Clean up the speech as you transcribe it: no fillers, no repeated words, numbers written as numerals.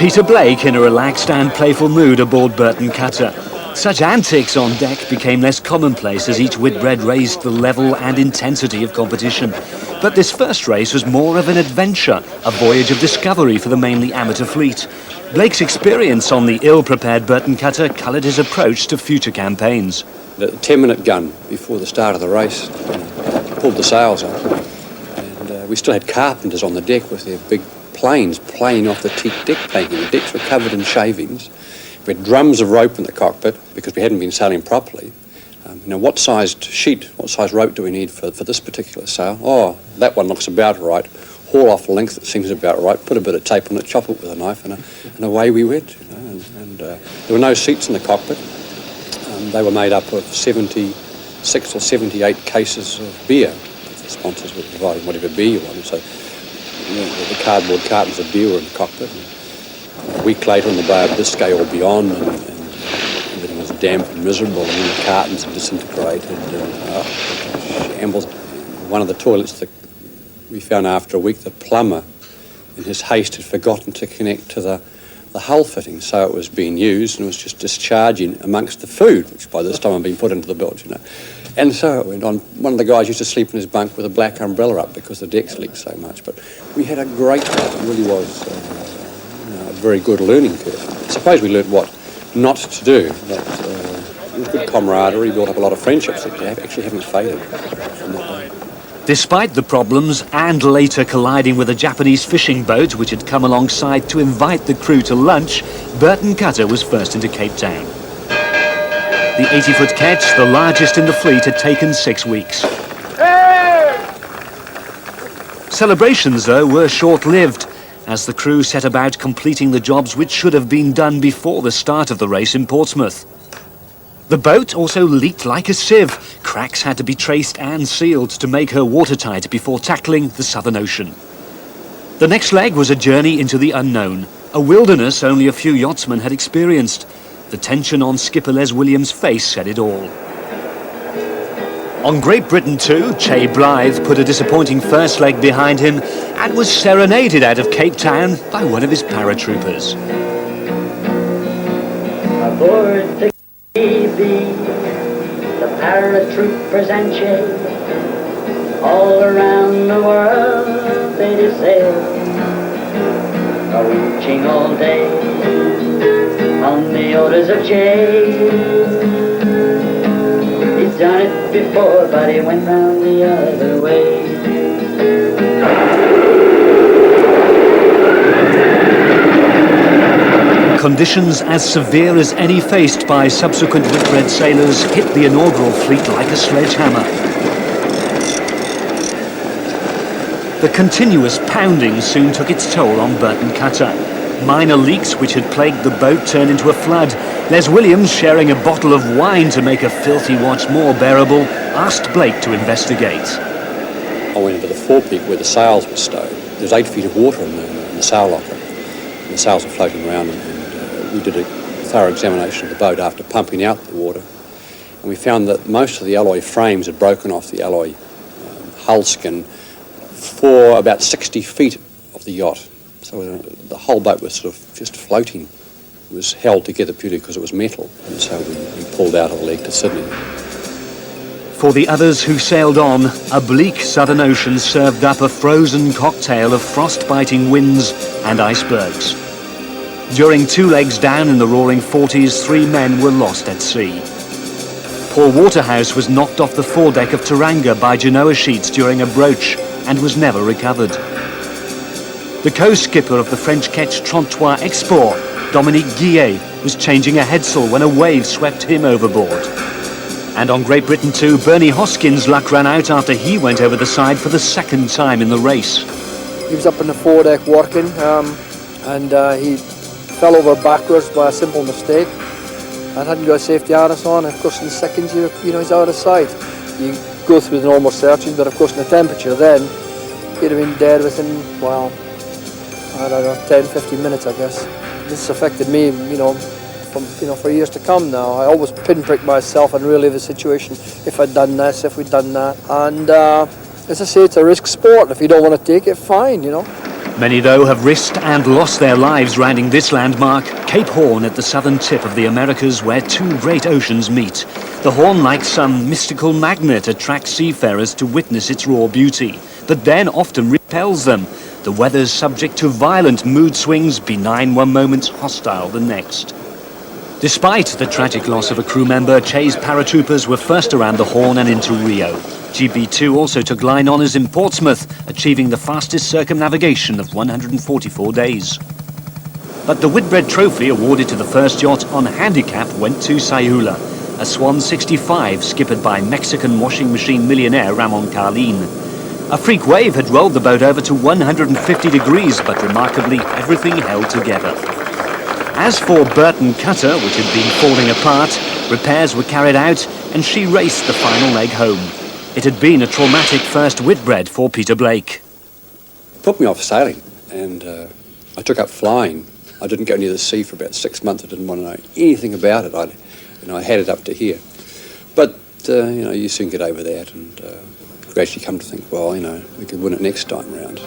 Peter Blake in a relaxed and playful mood aboard Burton Cutter. Such antics on deck became less commonplace as each Whitbread raised the level and intensity of competition. But this first race was more of an adventure, a voyage of discovery for the mainly amateur fleet. Blake's experience on the ill-prepared Burton Cutter coloured his approach to future campaigns. The 10-minute gun before the start of the race pulled the sails up, and we still had carpenters on the deck with their big planes playing off the teak deck planking. The decks were covered in shavings. We had drums of rope in the cockpit because we hadn't been sailing properly. What sized sheet, what size rope do we need for this particular sail? Oh, that one looks about right. Haul off the length that seems about right, put a bit of tape on it, chop it with a knife, and away we went. There were no seats in the cockpit. They were made up of 76 or 78 cases of beer. The sponsors were providing whatever beer you wanted. So the cardboard cartons of beer were in the cockpit. And a week later in the Bay of Biscay or beyond, and everything was damp and miserable, and then the cartons had disintegrated. And shambles. One of the toilets that we found after a week, the plumber, in his haste, had forgotten to connect to the hull fitting, so it was being used and it was just discharging amongst the food, which by this time had been put into the bilge, And so it went on. One of the guys used to sleep in his bunk with a black umbrella up because the decks leaked so much. But we had a great time. It really was a very good learning curve. I suppose we learnt what not to do, but it was good camaraderie, built up a lot of friendships that actually haven't faded from that day. Despite the problems and later colliding with a Japanese fishing boat which had come alongside to invite the crew to lunch, Burton Cutter was first into Cape Town. The 80-foot ketch, the largest in the fleet, had taken 6 weeks. Celebrations, though, were short-lived as the crew set about completing the jobs which should have been done before the start of the race in Portsmouth. The boat also leaked like a sieve. Cracks had to be traced and sealed to make her watertight before tackling the Southern Ocean. The next leg was a journey into the unknown, a wilderness only a few yachtsmen had experienced. The tension on skipper Les Williams' face said it all. On Great Britain too, Chay Blyth put a disappointing first leg behind him and was serenaded out of Cape Town by one of his paratroopers. Aboard the the paratroopers and Chay, all around the world they do sail, reaching all day on the orders of Chay. He's done it before, but he went round the other way. Conditions as severe as any faced by subsequent Whitbread sailors hit the inaugural fleet like a sledgehammer. The continuous pounding soon took its toll on Burton Cutter. Minor leaks which had plagued the boat turned into a flood. Les Williams, sharing a bottle of wine to make a filthy watch more bearable, asked Blake to investigate. I went into the forepeak where the sails were stowed. There's 8 feet of water in the sail locker. And the sails were floating around, and we did a thorough examination of the boat after pumping out the water. And we found that most of the alloy frames had broken off the alloy hull skin for about 60 feet of the yacht. So the whole boat was sort of just floating. It was held together purely because it was metal. And so we pulled out of the leg to Sydney. For the others who sailed on, a bleak southern ocean served up a frozen cocktail of frost-biting winds and icebergs. During 2 legs down in the roaring 40s, 3 men were lost at sea. Paul Waterhouse was knocked off the foredeck of Taranga by Genoa sheets during a broach and was never recovered. The co-skipper of the French ketch Trottoir Export, Dominique Guillet, was changing a headsail when a wave swept him overboard. And on Great Britain too, Bernie Hoskins' luck ran out after he went over the side for the 2nd time in the race. He was up on the foredeck working, and he fell over backwards by a simple mistake and hadn't got a safety harness on. And of course in seconds he's out of sight. You go through the normal searching, but of course in the temperature then he'd have been dead within, well, I don't know, 10-15 minutes I guess. This affected me for years to come now. I always pinprick myself and relive the situation. If I'd done this, if we'd done that. And as I say, it's a risk sport. If you don't want to take it, fine, Many, though, have risked and lost their lives rounding this landmark, Cape Horn at the southern tip of the Americas, where two great oceans meet. The Horn, like some mystical magnet, attracts seafarers to witness its raw beauty, but then often repels them. The weather's subject to violent mood swings, benign one moment, hostile the next. Despite the tragic loss of a crew member, Chay's paratroopers were first around the Horn and into Rio. GB2 also took line honours in Portsmouth, achieving the fastest circumnavigation of 144 days. But the Whitbread trophy awarded to the first yacht on handicap went to Sayula, a Swan 65 skippered by Mexican washing machine millionaire Ramon Carlin. A freak wave had rolled the boat over to 150 degrees, but remarkably everything held together. As for Burton Cutter, which had been falling apart, repairs were carried out and she raced the final leg home. It had been a traumatic first Whitbread for Peter Blake. It put me off sailing, and I took up flying. I didn't go near the sea for about 6 months. I didn't want to know anything about it. I had it up to here. But, you soon get over that and gradually come to think, well, we could win it next time round.